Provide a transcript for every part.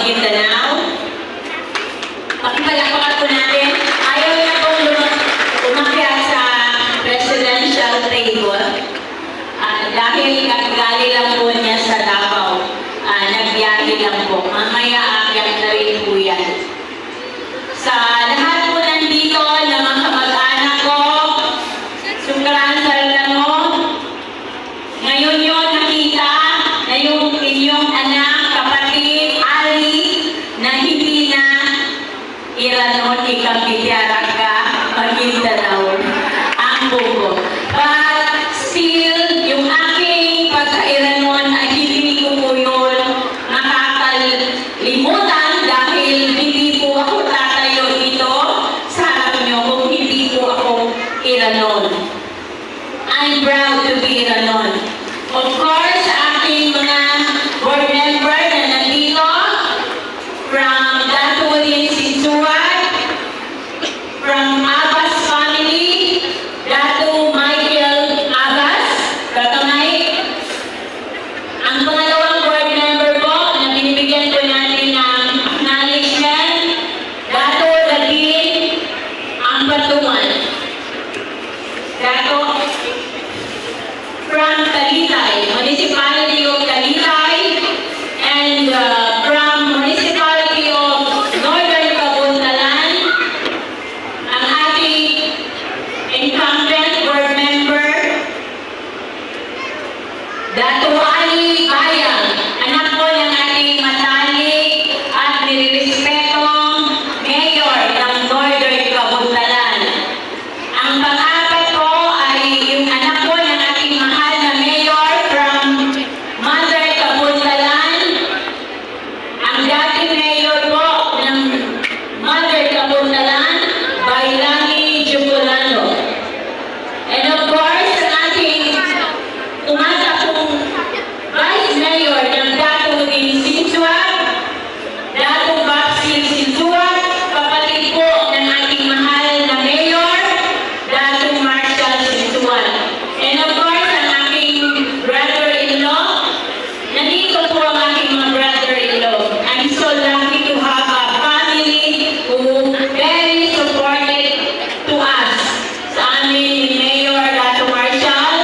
Maguindanao. Pakipalakpakan po natin. Ayaw niya pong umakyat sa presidential table. Dahil gagali lang po niya sa Davao. Nagbiyahe lang po. Mamaya akyat na rin po yan. Sa lahat po nandito na mga kamag-anak ko, Sukrasal na mo, ngayon yun nakita na yung inyong anak, kapatid, Ali, na hindi na Iranon, Ikapitiarak ka, Maguindanao, ang buko. But still, yung aking pagka-Iranon ay hindi ko po yun makakalimutan dahil hindi po ako tatayo dito sa harap nyo kung hindi po ako Iranon. I'm proud to be Iranon. Of course, sa aking mga board member na nandito, from Daturin Sinsuat, from Abbas family, Datu Michael Abbas, kakamay. Ang pangalawang board member po na binibigyan po natin ng acknowledgement, Datu Dadin Ampatuan. Datu from Talitay, Municipality of Talitay, and from Municipality of Northern Cabuntalan, ang ating incumbent board member, Datu Ali Bayang, anak po ng ating matalik at nirespetong mayor ng Northern Cabuntalan. Ang pang-apat po ay yung anak po ng ating mahal na mayor from Mother Cabuntalan, ang dating mayor po ng Mother Cabuntalan, Bailani Juculano. And of course, ang ating tumatakong vice mayor ng Datu din Sinsuat, Datu Baxil Sinsuat, kapatid po ng ating mahal na mayor, Datu Marshall Sinsuat. And of course, ang aking brother-in-law, nandito po ang aking mga brother-in-law. I'm so lucky to have a family who very supportive to us. Sa amin ni Mayor Datu Marshall,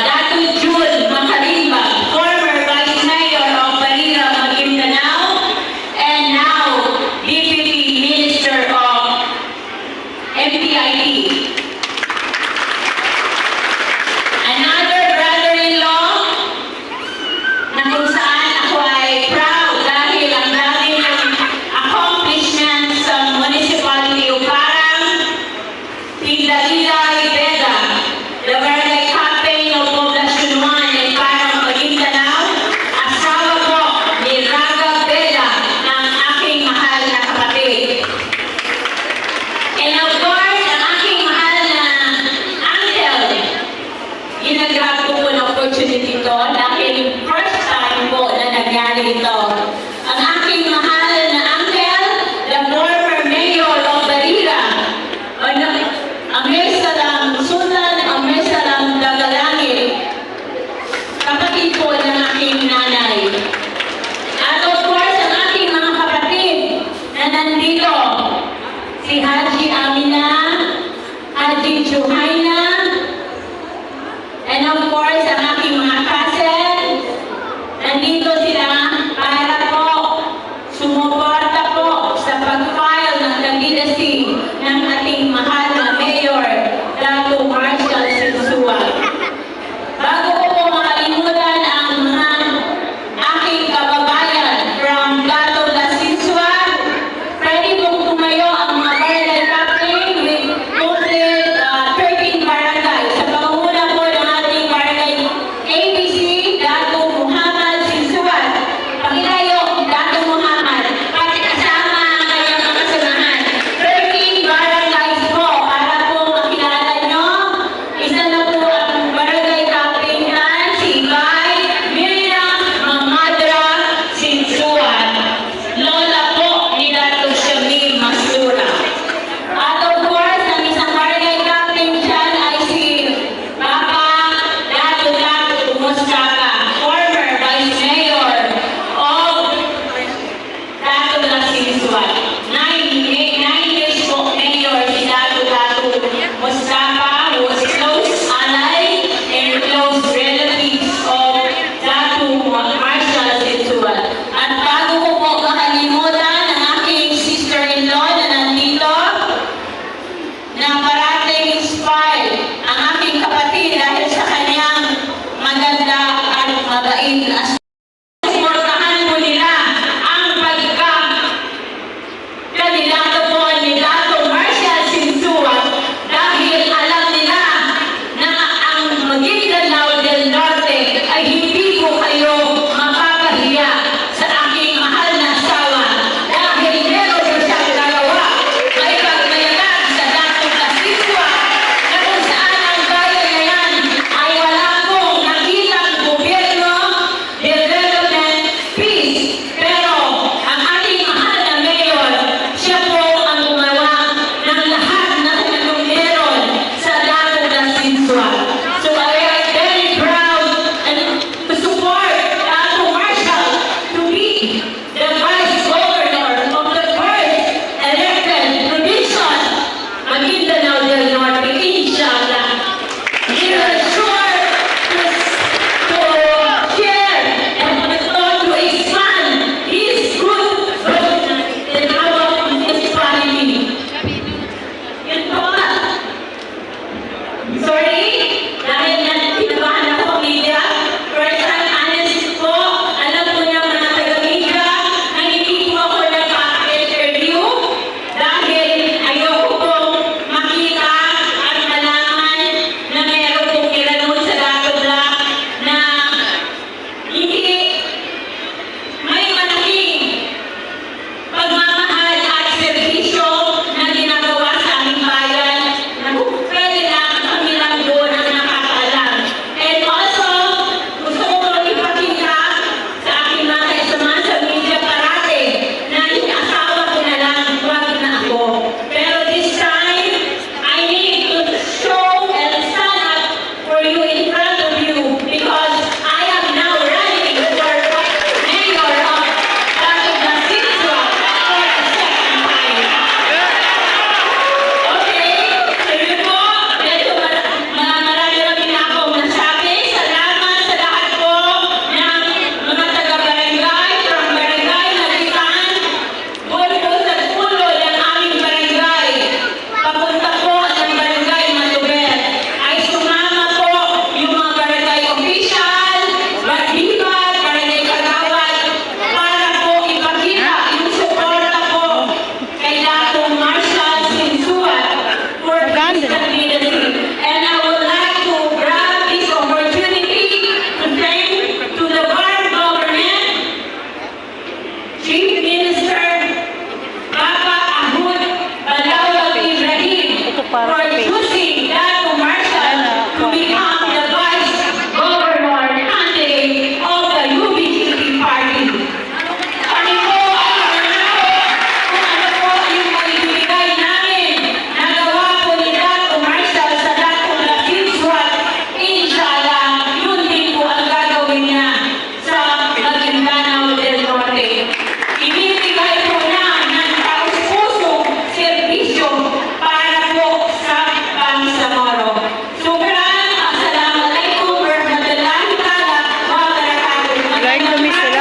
Datu June Macarimba, former Vice Mayor of Balira, Maguindanao, and now Deputy Minister of MPIT. Another brother-in-law na kung saan ako ay proud dahil ang dami ng accomplishments sa Municipality of Parang, Pindalilay, Beda, the Barangay Captain of Poblacion 1 and Parang, Maguindanao, asawa po ni Raga Beda ng aking mahal na kapatid. And of course, ang aking mahal na uncle, ginagrab ko po ng opportunity to dahil first time po na nangyari ito. Ang aking mahal na uncle, the former mayor of Barira, Amir Salam Sultan, Amir Salam Dagalangit, kapatid po ng aking nanay. At of course, ang aking mga kapatid na nandito, si Haji Amina, Haji Juhaina, and of course, ang aking mga cousin, nandito sila para po sumuporta po sa pag-file ng candidacy ng ating mahal na mayor, Datu Marshall Sinsuat. Bago ko po makalimutan ang mga aking kababayan from Datu Sinsuat, pwede pong tumayo ang mga barangay captain with complete 13 barangay. Sa pangunguna po ng ating barangay ABC, Datu Muhammad Sinsuat. going to Miss